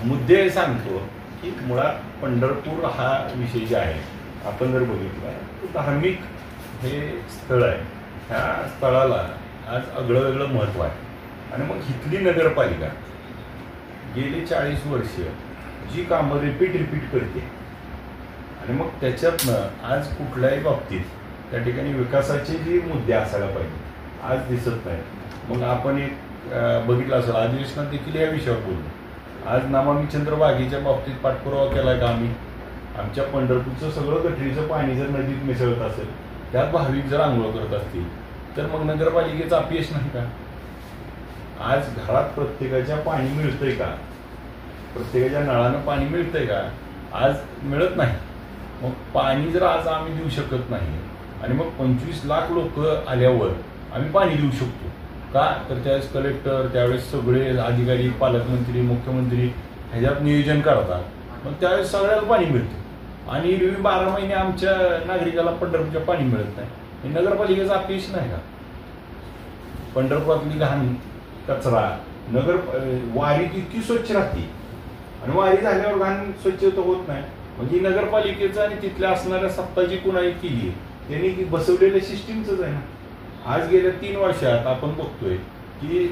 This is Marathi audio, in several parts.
मुद्दे सांगतो की मुळात पंढरपूर हा विषय जे आहे आपण जर बघितला तर धार्मिक हे स्थळ आहे. ह्या स्थळाला आज आगळं वेगळं महत्त्व आहे. आणि मग इथली नगरपालिका गेली 40 वर्ष जी कामं रिपीट करते आणि मग त्याच्यातनं आज कुठल्याही बाबतीत त्या ठिकाणी विकासाचे जे मुद्दे असायला पाहिजे आज दिसत नाही. मग आपण एक बघितलं असेल अधिवेशनात देखील या विषयावर बोललो. आज नमामि चंद्रभागेच्या बाबतीत पाठपुरावा केला का आम्ही? आमच्या पंढरपूरचं सगळं गटरीचं पाणी जर नदीत मिसळत असेल, त्यात भाविक जर आंघोळ करत असतील तर मग नगरपालिकेचं अपयश नाही का? आज घरात प्रत्येकाच्या पाणी मिळतंय का? प्रत्येकाच्या नळानं पाणी मिळतंय का? आज मिळत नाही. मग पाणी जर आज आम्ही देऊ शकत नाही आणि मग 25 लाख लोक आल्यावर आम्ही पाणी देऊ शकतो का? तर त्यावेळेस कलेक्टर, त्यावेळेस सगळे अधिकारी, पालकमंत्री, मुख्यमंत्री ह्याच्यात नियोजन करतात. मग त्यावेळेस सगळ्याला पाणी मिळतं आणि 12 महिने आमच्या नागरिकाला पंढरपूरच्या पाणी मिळत नाही. हे नगरपालिकेचा अपयश नाही का? पंढरपुरातली घाण, कचरा, वारी इतकी स्वच्छ राहते आणि वारी झाल्यावर घाण स्वच्छ तर होत नाही. म्हणजे नगरपालिकेचं आणि तिथल्या असणाऱ्या सत्ता जी कुणाही केली त्यांनी बसवलेल्या सिस्टीमच आहे ना. आज गेल्या 3 वर्षात आपण बघतोय की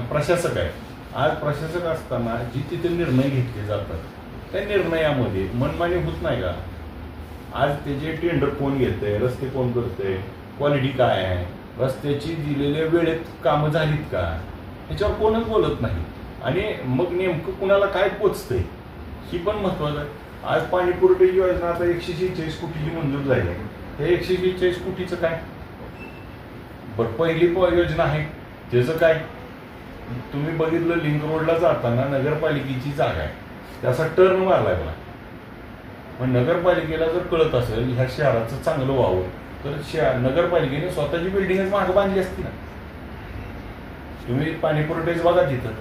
प्रशासक आहे. आज प्रशासक असताना जी तिथे निर्णय घेतले जातात त्या निर्णयामध्ये मनमानी होत नाही का? आज त्याचे टेंडर कोण घेतंय, रस्ते कोण करतंय, क्वालिटी काय आहे, रस्त्याची दिलेल्या वेळेत कामं झालीत का, ह्याच्यावर कोणच बोलत नाही. आणि मग नेमकं कुणाला काय पोचतंय ही पण महत्वाचं आहे. आज पाणी पुरवठ्याची योजना आता 146 कोटीची मंजूर झाली आहे. त्या 146 कोटीचं काय? बरं, पहिली योजना आहे त्याचं काय? तुम्ही बघितलं लिंक रोडला जाताना नगरपालिकेची जागा आहे, त्याचा टर्न मारलाय मला. मग नगरपालिकेला जर कळत असेल ह्या शहराचं चांगलं व्हावं तर नगरपालिकेने स्वतःची बिल्डिंगच मागं बांधली असती ना. तुम्ही पाणी पुरवठ्याचं बघा तिथं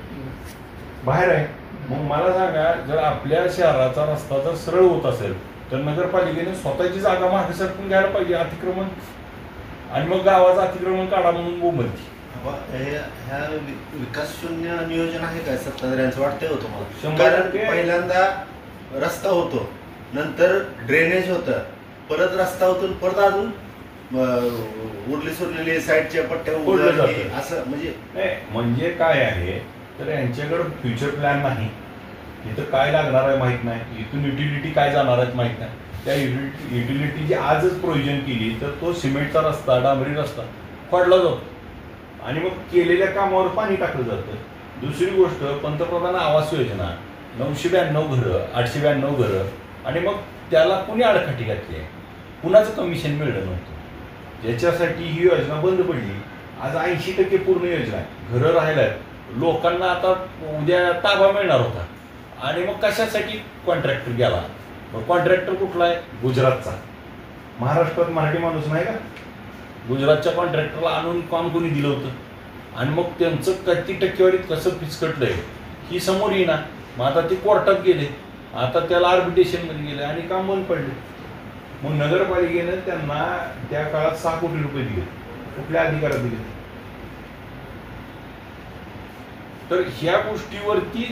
बाहेर आहे. मग मला सांगा, जर आपल्या शहराचा रस्ता जर सरळ होत असेल तर नगरपालिकेने स्वतःची जागा मागे सरकून घ्यायला पाहिजे अतिक्रमण, आणि मग गावाचं अतिक्रमण काढा म्हणून बोंबलती. ह्या विकास शून्य नियोजन आहे काय सत्ताधाऱ्यांचं वाटतंय हो तुम्हाला? कारण पहिल्यांदा रस्ता होतो, नंतर ड्रेनेज होतं, परत रस्ता होतो, परत अजून उरली सुरलेली साईडच्या पट्ट्या असं. म्हणजे काय आहे तर यांच्याकडे फ्युचर प्लॅन नाही. इथं काय लागणार आहे माहित नाही, इथून युटिलिटी काय जाणार आहेत माहित नाही. त्या युटिलिटीची आजच प्रोव्हिजन केली तर तो सिमेंटचा रस्ता, डांबरी रस्ता खोडला जातो आणि मग केलेल्या कामावर पाणी टाकलं जातं. दुसरी गोष्ट, पंतप्रधान आवास योजना 992 घरं, 892 घरं, आणि मग त्याला कुणी आडकाठी घातली आहे? कुणाचं कमिशन मिळलं नव्हतं, ज्याच्यासाठी ही योजना बंद पडली. आज 80% पूर्ण योजना आहे, घरं राहिल्यात, लोकांना आता उद्या ताबा मिळणार होता. आणि मग कशासाठी कॉन्ट्रॅक्टर गेला? मग कॉन्ट्रॅक्टर कुठला आहे? गुजरातचा. महाराष्ट्रात मराठी माणूस नाही का? गुजरातच्या कॉन्ट्रॅक्टरला आणून काम कोणी दिलं होतं? आणि मग त्यांचं किती टक्केवारीत कसं पिचकटलंय ही समोर येईना. मग आता ते कोर्टात गेले, आता त्याला आर्बिट्रेशनमध्ये गेले आणि काम बंद पडले. मग नगरपालिकेनं त्यांना त्या काळात 6 कोटी रुपये दिले. कुठल्या अधिकारात दिले? तर ह्या गोष्टीवरती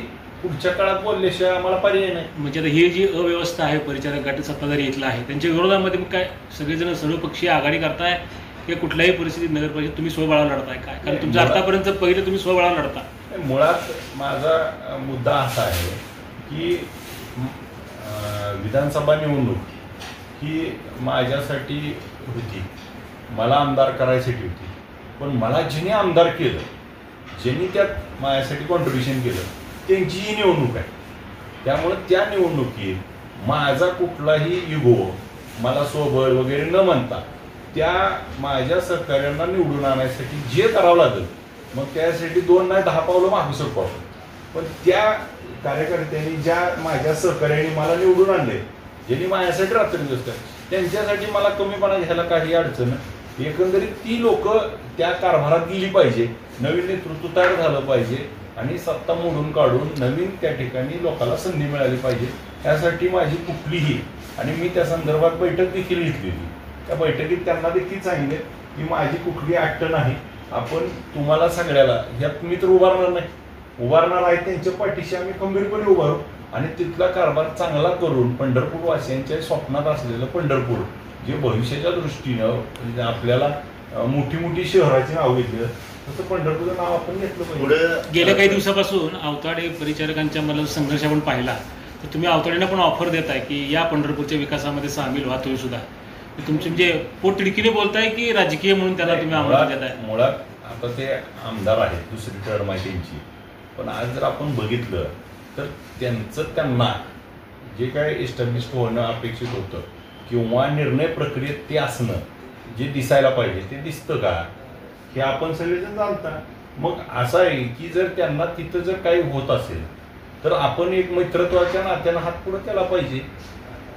पुढच्या काळात बोलल्याशिवाय आम्हाला पर्याय नाही. म्हणजे आता ही जी अव्यवस्था आहे, परिचारक गट सत्ताधारी इथला आहे, त्यांच्या विरोधामध्ये मग काय सगळेजण सर्वपक्षीय आघाडी करताय की कुठल्याही परिस्थितीत नगरपालिकेत तुम्ही स्वबळावर लढताय काय? कारण तुमचं आतापर्यंत पहिले तुम्ही स्वबळावर लढता. मुळात माझा मुद्दा असा आहे की विधानसभा निवडणूक ही माझ्यासाठी होती, मला आमदार करायसाठी होती. पण मला ज्यांनी आमदार केलं, ज्यांनी त्यात माझ्यासाठी कॉन्ट्रिब्युशन केलं, त्यांची ही निवडणूक आहे. त्यामुळे त्या निवडणुकीत माझा कुठलाही इगो, मला स्वबळ वगैरे न म्हणता त्या माझ्या सहकार्यांना निवडून आणण्यासाठी जे करावं लागेल, मग त्यासाठी 2 नाही 10 पावलं मागू शकतो आपण. पण त्या कार्यकर्त्यांनी, ज्या माझ्या सहकार्यांनी मला निवडून आणले, ज्यांनी माझ्यासाठी रात्रंदिवस त्यांच्यासाठी मला कमीपणा घ्यायला काही अडचण नाही. एकंदरीत ती लोक त्या कारभारात गेली पाहिजे, नवीन नेतृत्व तयार झालं पाहिजे आणि सत्ता मोडून काढून नवीन त्या ठिकाणी लोकांना संधी मिळाली पाहिजे. त्यासाठी माझी कुठलीही, आणि मी त्या संदर्भात बैठक देखील घेतलेली, त्या बैठकीत त्यांना देखील सांगितले की माझी कुठली अट्ट नाही, आपण तुम्हाला सगळ्याला ह्यात मी तर उभारणार नाही, उभारणार आहेत त्यांच्या पाठीशी आम्ही खंबीरपणे उभारू आणि तिथला कारभार चांगला करून पंढरपूर वासियांच्या स्वप्नात असलेलं पंढरपूर जे भविष्याच्या दृष्टीनं आपल्याला मोठी मोठी शहराची नाव घेतली तसं पंढरपूरचं नाव आपण घेतलं पाहिजे. गेल्या काही दिवसापासून अवताडे परिचारकांच्या मला संघर्ष आपण पाहिला तर तुम्ही अवताडेंना पण ऑफर देताय की या पंढरपूरच्या विकासामध्ये सामील व्हा तुम्ही सुद्धा. तुमचे म्हणजे पोटतिडकीने बोलताय की राजकीय म्हणून त्याला तुम्ही आमंत्रण देताय? मुळात आता ते आमदार आहेत, दुसरी टर्म आहे त्यांची, पण आज जर आपण बघितलं तर त्यांना जे काय एस्टॅब्लिश होणं अपेक्षित होतं किंवा निर्णय प्रक्रियेत ते असणं जे दिसायला पाहिजे ते दिसतं का हे आपण सगळेजण जाणता. मग असं आहे की जर त्यांना तिथं जर काही होत असेल तर आपण एक मैत्रत्वाच्या नात्यानं हात पुढे केला पाहिजे.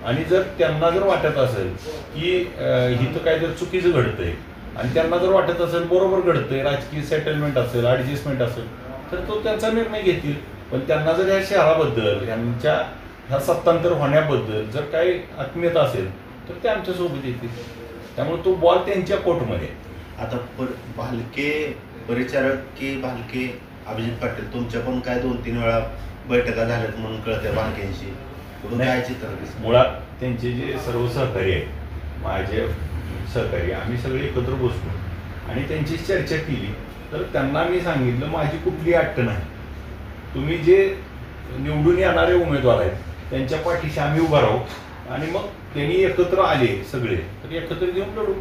आणि जर त्यांना जर वाटत असेल की इथं काय जर चुकीचं घडतंय आणि त्यांना जर वाटत असेल बरोबर घडतंय, राजकीय सेटलमेंट असेल, ॲडजस्टमेंट असेल, तर तो त्यांचा निर्णय घेतील. पण त्यांना जर या शहराबद्दल यांच्या ह्या सत्तांतर होण्याबद्दल जर काही आत्मीयता असेल तर ते आमच्यासोबत येतील. त्यामुळे तो बॉल त्यांच्या कोर्टमध्ये. आता भालके परिचारक की भालके अभिजित पाटील तुमच्या पण काय 2-3 वेळा बैठका झाल्यात म्हणून कळतंय भालकेंशी, काय चित्र दिसतं? मुळात त्यांचे जे सर्व सहकारी आहेत, माझे सहकारी, आम्ही सगळे एकत्र बसलो आणि त्यांची चर्चा केली. तर त्यांना मी सांगितलं माझी कुठली अट्ट नाही, तुम्ही जे निवडून येणारे उमेदवार आहेत त्यांच्या पाठीशी आम्ही उभा राहू आणि मग त्यांनी एकत्र आले सगळे तर एकत्र घेऊन लढू.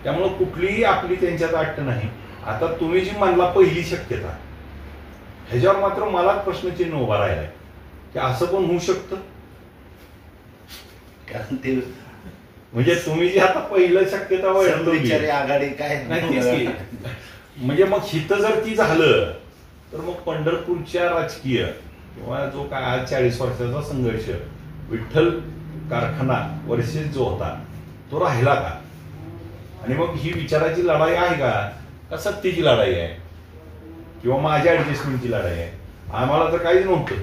त्यामुळं कुठलीही आपली त्यांच्यात अट्ट नाही. आता तुम्ही जी म्हणला पहिली शक्यता, ह्याच्यावर मात्र मला प्रश्नचिन्ह उभा राहिलाय की असं पण होऊ शकतं. कारण ते म्हणजे तुम्ही जी आता पहिलं शक्यता विचारी आघाडी काय नाही, म्हणजे मग हिथं जर ती झालं तर मग पंढरपूरच्या राजकीय किंवा जो काय आज 40 वर्षाचा संघर्ष विठ्ठल कारखाना वर्षेस जो होता तो राहिला का? आणि मग ही विचाराची लढाई आहे का सत्तेची लढाई आहे किंवा माझ्या ऍडजस्टमेंटची लढाई आहे? आम्हाला तर काहीच नव्हतं.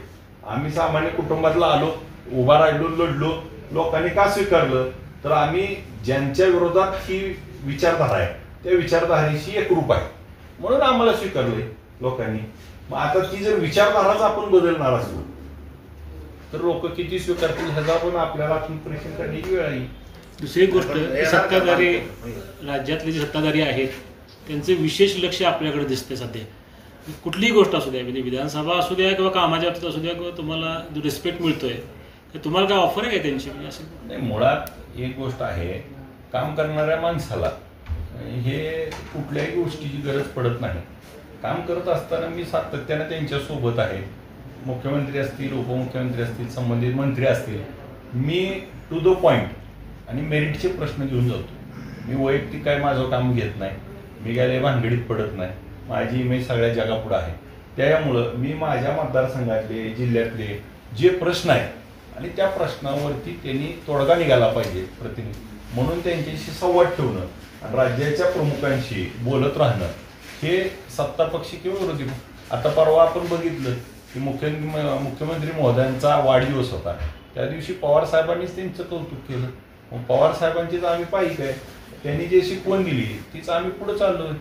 आम्ही सामान्य कुटुंबातला आलो, उभा राहिलो, लढलो. लोकांनी का स्वीकारलं तर आम्ही ज्यांच्या विरोधात ही विचारधारा आहे त्या विचारधारेशी एकरूप आहे म्हणून आम्हाला स्वीकारले लोकांनी. मग आता ती जर विचारधाराच आपण बदलणार असू तर लोक किती स्वीकारतील ह्याचा पण आपल्याला परीक्षण करण्याची वेळ आहे. दुसरी गोष्ट सत्ताधारी, राज्यातले जे सत्ताधारी आहेत त्यांचे विशेष लक्ष आपल्याकडे दिसते सध्या. कुठलीही गोष्ट असू द्या, म्हणजे विधानसभा असू द्या किंवा कामाच्या बाबतीत असू द्या किंवा तुम्हाला जो रिस्पेक्ट मिळतोय तर तुम्हाला काय ऑफर आहे का त्यांची? म्हणजे असं नाही, मुळात एक गोष्ट आहे, काम करणाऱ्या माणसाला हे कुठल्याही गोष्टीची गरज पडत नाही. काम करत असताना मी सातत्यानं त्यांच्यासोबत आहे. मुख्यमंत्री असतील, उपमुख्यमंत्री असतील, संबंधित मंत्री असतील, मी टू द पॉइंट आणि मेरिटचे प्रश्न घेऊन जातो. मी वैयक्तिक काय माझं काम घेत नाही, मी काय भानगडीत पडत नाही. माझी इमेज सगळ्या जगापुढे आहे. त्यामुळं मी माझ्या मतदारसंघातले, जिल्ह्यातले जे प्रश्न आहेत आणि त्या प्रश्नावरती त्यांनी तोडगा निघाला पाहिजे प्रतिनिधी म्हणून त्यांच्याशी संवाद ठेवणं आणि राज्याच्या प्रमुखांशी बोलत राहणं हे सत्तापक्षी किंवा विरोधी. आता परवा आपण बघितलं की मुख्यमंत्री महोदयांचा वाढदिवस होता, त्या दिवशी पवार साहेबांनीच त्यांचं कौतुक केलं. मग पवार साहेबांचीच आम्ही पाहिजे आहे, त्यांनी जे शिकवण दिली तीच आम्ही पुढे चाललोय.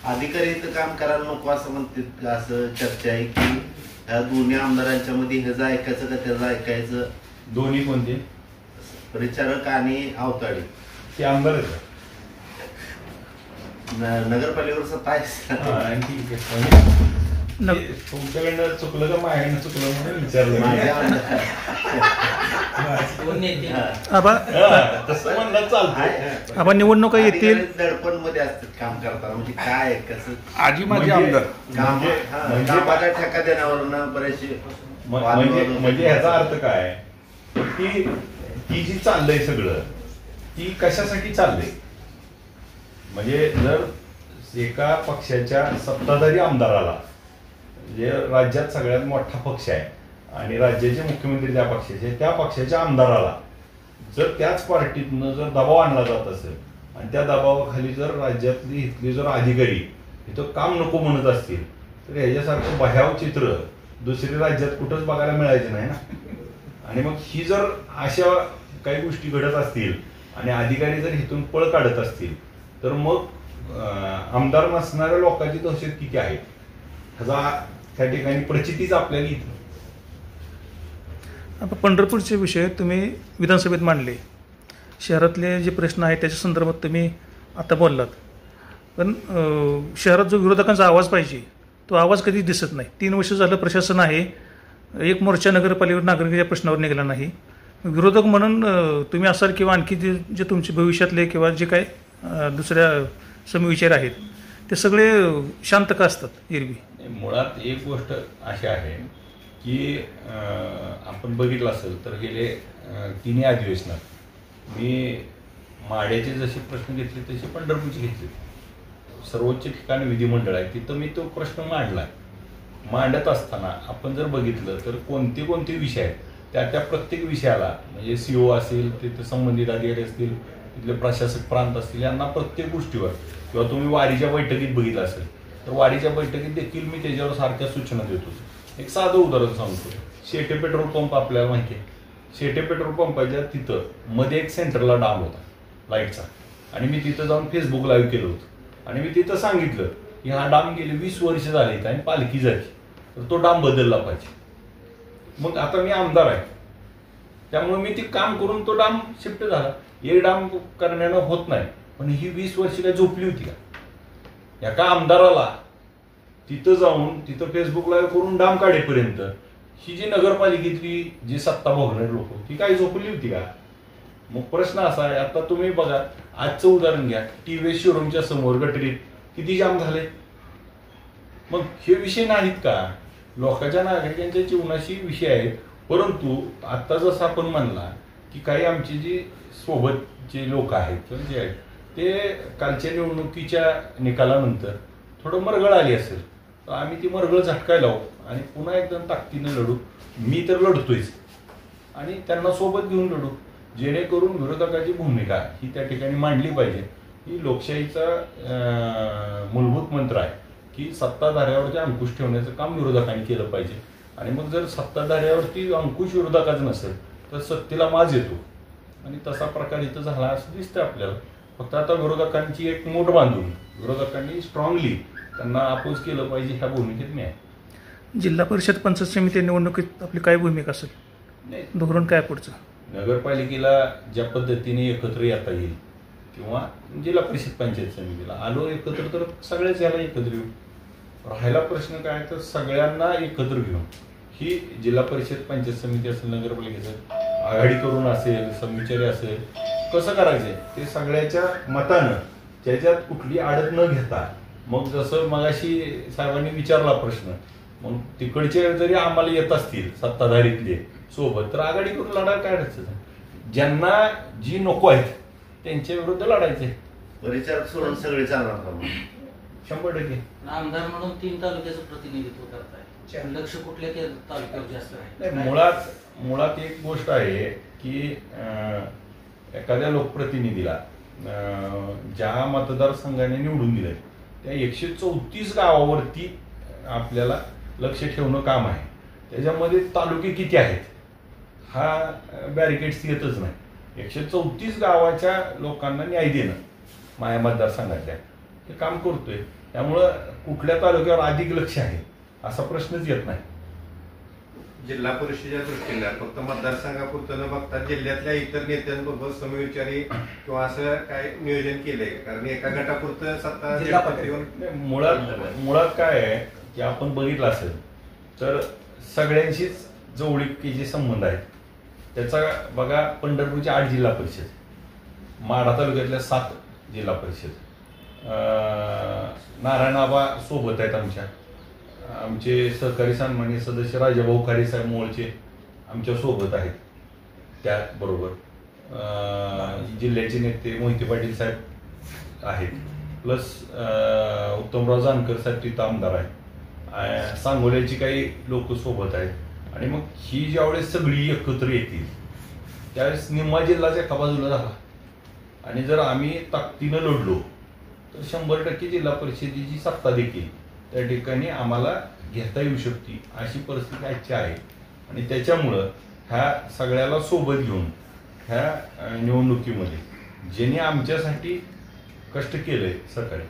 अधिकारी इथं काम करायला नको असं म्हणते, असं चर्चा आहे की ह्या दोन्ही आमदारांच्या मध्ये ह्याचं ऐकायचं का त्याचं ऐकायचं? दोन्ही कोणते? परिचारक आणि अवताडे ते आमदार आहेत. नगरपालिकेवर सत्ता आहे. तुमच्याकडनं चुकलं का माझ्याकडनं चुकलं म्हणून विचारलं. तसं म्हणलं चालतंय. आपण निवडणुका येतील दडपण मध्ये असतात काम करताना, म्हणजे काय कसं आजी माझी आमदार कामाचा ठेका देण्यावरून बरेचसे म्हणजे ह्याचा अर्थ काय ती जी चाललंय सगळं ती कशासाठी चाललंय? म्हणजे जर एका पक्षाच्या सत्ताधारी आमदाराला, जे राज्यात सगळ्यात मोठा पक्ष आहे आणि राज्याचे मुख्यमंत्री त्या पक्षाचे, त्या पक्षाच्या आमदाराला जर त्याच पार्टीतनं जर दबाव आणला जात असेल आणि त्या दबावाखाली जर राज्यातली इथली जर अधिकारी इथं काम नको म्हणत असतील तर ह्याच्यासारखं भयाव चित्र दुसऱ्या राज्यात कुठंच बघायला मिळायचं नाही ना. आणि मग ही जर अशा काही गोष्टी घडत असतील आणि अधिकारी जर इथून पळ काढत असतील तर मग आमदार नसणाऱ्या लोकांची दहशत किती आहे ह्याचा त्या ठिकाणी प्रचितीच आपल्याला इथं. आता पंढरपूरचे विषय तुम्ही विधानसभेत मांडले, शहरातले जे प्रश्न आहेत त्याच्या संदर्भात तुम्ही आता बोललात, पण शहरात जो विरोधकांचा आवाज पाहिजे तो आवाज कधी दिसत नाही. 3 वर्ष झालं प्रशासन आहे, एक मोर्चा नगरपालिकेवर नागरिकाच्या प्रश्नावर निघाला नाही. विरोधक म्हणून तुम्ही असाल किंवा आणखी जे तुमचे भविष्यातले किंवा जे काही दुसऱ्या समविचार आहेत ते सगळे शांत का असतात एरवी? मुळात एक गोष्ट अशी आहे की आपण बघितलं असेल तर गेले 3 अधिवेशनात मी माड्याचे जसे प्रश्न घेतले तसे पंढरपूरचे घेतले. सर्वोच्च ठिकाणी विधिमंडळ आहे तिथं मी तो प्रश्न मांडला. मांडत असताना आपण जर बघितलं तर कोणते कोणते विषय आहेत त्या प्रत्येक विषयाला म्हणजे CO असेल, तिथे संबंधित अधिकारी असतील, तिथले प्रशासक प्रांत असतील, यांना प्रत्येक गोष्टीवर किंवा तुम्ही वारीच्या बैठकीत बघितलं असेल तर वारीच्या बैठकीत देखील मी त्याच्यावर सारख्या सूचना देतो. एक साधं उदाहरण सांगतो. शेटे पेट्रोल पंप आपल्याला माहिती आहे. शेटे पेट्रोल पंपाच्या तिथं मध्ये एक सेंटरला डाम होता लाईटचा, आणि मी तिथं जाऊन फेसबुक लाईव्ह केलं होतं आणि मी तिथं सांगितलं की हा डाम गेले 20 वर्ष झाले आणि पालखी झाली तर तो डाम बदलला पाहिजे. मग आता मी आमदार आहे त्यामुळे मी ते काम करून तो डाम शिफ्ट झाला. एक डाम करण्यानं होत नाही, पण ही 20 वर्ष काय झोपली होती का? एका आमदाराला तिथं जाऊन तिथं फेसबुक लाईव्ह करून डाम काढेपर्यंत ही जी नगरपालिकेतली जी सत्ता भोगणारी लोक ती काय झोपली होती का? मग प्रश्न असा आहे, आता तुम्ही बघा आजचं उदाहरण घ्या, TVS शोरूमच्या समोर गटरीत किती जाम झाले. मग हे विषय नाहीत का? लोकांच्या नागरिकांच्या जीवनाशी विषय आहेत. परंतु आता जसं आपण म्हणला की काही आमचे जे सोबतचे लोक आहेत किंवा जे आहेत ते कालच्या निवडणुकीच्या निकालानंतर थोडं मरगळ आली असेल तर आम्ही ती मरगळ झटकायला लावू आणि पुन्हा एकदम ताकदीनं लढू. मी तर लढतोयच आणि त्यांना सोबत घेऊन लढू, जेणेकरून विरोधकाची भूमिका ही त्या ठिकाणी मांडली पाहिजे. ही लोकशाहीचा मूलभूत मंत्र आहे की सत्ताधाऱ्यावरती अंकुश ठेवण्याचं काम विरोधकांनी केलं पाहिजे. आणि मग जर सत्ताधाऱ्यावरती अंकुश विरोधकाचं नसेल तर सत्तेला माज येतो आणि तसा प्रकार इथं झाला असं दिसतं आपल्याला. फक्त आता विरोधकांची एक मोठ बांधून विरोधकांनी स्ट्रॉंगली त्यांना अपोज केलं पाहिजे ह्या भूमिकेत मी आहे. जिल्हा परिषद पंचायत समिती निवडणुकीत आपली काय भूमिका असेल, नाही धोरण काय पुढचं? नगरपालिकेला ज्या पद्धतीने एकत्र येता येईल किंवा जिल्हा परिषद पंचायत समितीला आलो एकत्र तर सगळ्याच याला एकत्र येऊ. राहायला प्रश्न काय तर सगळ्यांना एकत्र घेऊन ही जिल्हा परिषद पंचायत समिती असेल, नगरपालिकेचं आघाडी करून असेल, समविचारी असेल, कसं करायचंय ते सगळ्याच्या मतानं त्याच्यात कुठली आडत न घेता. मग जसं मगाशी साहेबांनी विचारला प्रश्न, मग तिकडचे जरी आम्हाला येत असतील सत्ताधारीतले सोबत तर आघाडी करून लढा काय अडचण. ज्यांना जी नको आहेत त्यांच्या विरुद्ध लढायचे. परिचारक सोडून सगळे चालणार का? 100%. आमदार म्हणून 3 तालुक्याचं प्रतिनिधित्व करताय, लक्ष कुठल्या तालुक्यावर जास्त आहे? मुळात एक गोष्ट आहे की एखाद्या लोकप्रतिनिधीला ज्या मतदारसंघाने निवडून दिलंय त्या 134 गावावरती आपल्याला लक्ष ठेवणं काम आहे. त्याच्यामध्ये तालुके किती आहेत हा बॅरिकेड्स येतच नाही. 134 गावाच्या लोकांना न्याय देणं माझ्या मतदारसंघातल्या ते काम करतोय. त्यामुळं कुठल्या तालुक्यावर अधिक लक्ष आहे असा प्रश्नच येत नाही. जिल्हा परिषदेच्या दृष्टीने फक्त मतदारसंघापुरतं न बघता जिल्ह्यातल्या इतर नेत्यांबरोबर समविचारी किंवा असं काय नियोजन केलंय? कारण एका गटापुरतं सत्ता जिल्हा पातळीवर मुळात काय आहे की आपण बघितलं असेल तर सगळ्यांशीच जवळीकीचे संबंध आहेत. त्याचा बघा पंढरपूरची 8 जिल्हा परिषद, माढा तालुक्यातल्या 7 जिल्हा परिषद, नारायणाबा सोबत आहेत आमचे सहकारी सन्माननीय सदस्य राजाभाऊ खारे साहेब मोळचे आमच्या सोबत आहेत. त्याचबरोबर जिल्ह्याचे नेते मोहिते पाटील साहेब आहेत, प्लस उत्तमराव जानकर साहेब तिथं आमदार आहेत, सांगोल्याची काही लोक सोबत आहेत. आणि मग ही ज्यावेळेस सगळी एकत्र येतील त्यावेळेस निम्मा जिल्हाच एका बाजूला झाला. आणि जर आम्ही ताकदीनं लढलो तर 100% जिल्हा परिषदेची सत्ता देखील त्या ठिकाणी आम्हाला घेता येऊ शकते अशी परिस्थिती आजची आहे. आणि त्याच्यामुळं ह्या सगळ्याला सोबत घेऊन ह्या निवडणुकीमध्ये ज्यांनी आमच्यासाठी कष्ट केलंय सकाळी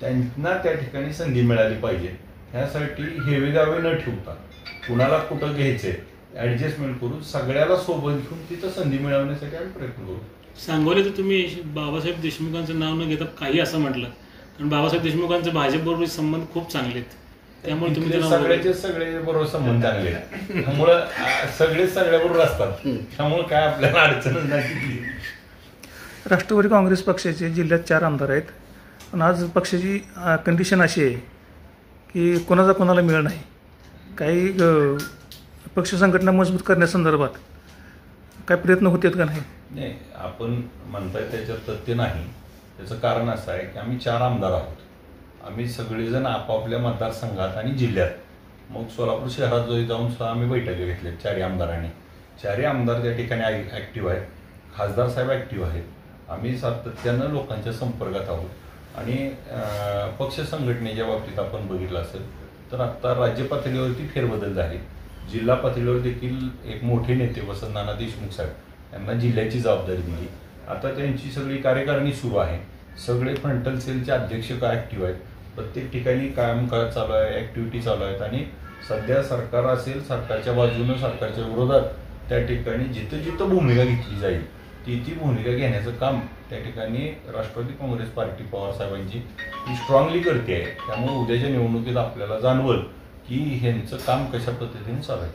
त्यांना त्या ठिकाणी संधी मिळाली पाहिजे ह्यासाठी हेवेदावे न ठेवता कुणाला कुठं घ्यायचंय ऍडजस्टमेंट करून सगळ्याला सोबत घेऊन तिथं संधी मिळवण्यासाठी आम्ही प्रयत्न करू. सांगोले तर तुम्ही बाबासाहेब देशमुखांचं नाव न घेता काही असं म्हटलं, कारण बाबासाहेब देशमुखांचे भाजपबरोबर संबंध खूप चांगले आहेत, त्यामुळे तुम्ही त्यांना सगळ्याचे सगळे बरोबर संबंध चांगले आहेत. त्यामुळं सगळेच सगळ्याबरोबर असतात, त्यामुळे काय आपल्याला अडचणच नाही. राष्ट्रवादी काँग्रेस पक्षाचे जिल्ह्यात 4 आमदार आहेत, पण आज पक्षाची कंडिशन अशी आहे की कोणाचा कोणाला मिळ नाही. काही पक्ष संघटना मजबूत करण्यासंदर्भात काय प्रयत्न होतात का नाही? नाही, आपण म्हणताय त्याच्यात तथ्य नाही. त्याचं कारण असं आहे की आम्ही 4 आमदार आहोत. आम्ही सगळेजण आपापल्या मतदारसंघात आणि जिल्ह्यात, मग सोलापूर शहरात जाऊन सुद्धा आम्ही बैठकी घेतल्या 4 आमदारांनी. 4 आमदार त्या ठिकाणी ॲक्टिव्ह आहेत, खासदार साहेब ॲक्टिव्ह आहेत. आम्ही सातत्यानं लोकांच्या संपर्कात आहोत आणि पक्ष संघटनेच्या बाबतीत आपण बघितलं असेल तर आत्ता राज्य पातळीवरती फेरबदल झाले. जिल्हा पातळीवर देखील एक मोठे नेते वसंत नाना देशमुख साहेब यांना जिल्ह्याची जबाबदारी दिली. आता त्यांची सगळी कार्यकारिणी सुरू आहे. सगळे फ्रंटल सेलचे अध्यक्ष ॲक्टिव्ह आहेत. प्रत्येक ठिकाणी कामकाज चालू आहे, ॲक्टिव्हिटी चालू आहेत आणि सध्या सरकार असेल, सरकारच्या बाजूनं, सरकारच्या विरोधात त्या ठिकाणी जिथं जिथं भूमिका घेतली जाईल ती भूमिका घेण्याचं काम त्या ठिकाणी राष्ट्रवादी काँग्रेस पार्टी पवारसाहेबांची स्ट्रॉंगली करते आहे. त्यामुळे उद्याच्या निवडणुकीत आपल्याला जाणवल की ह्यांचं काम कशा पद्धतीने चालू आहे.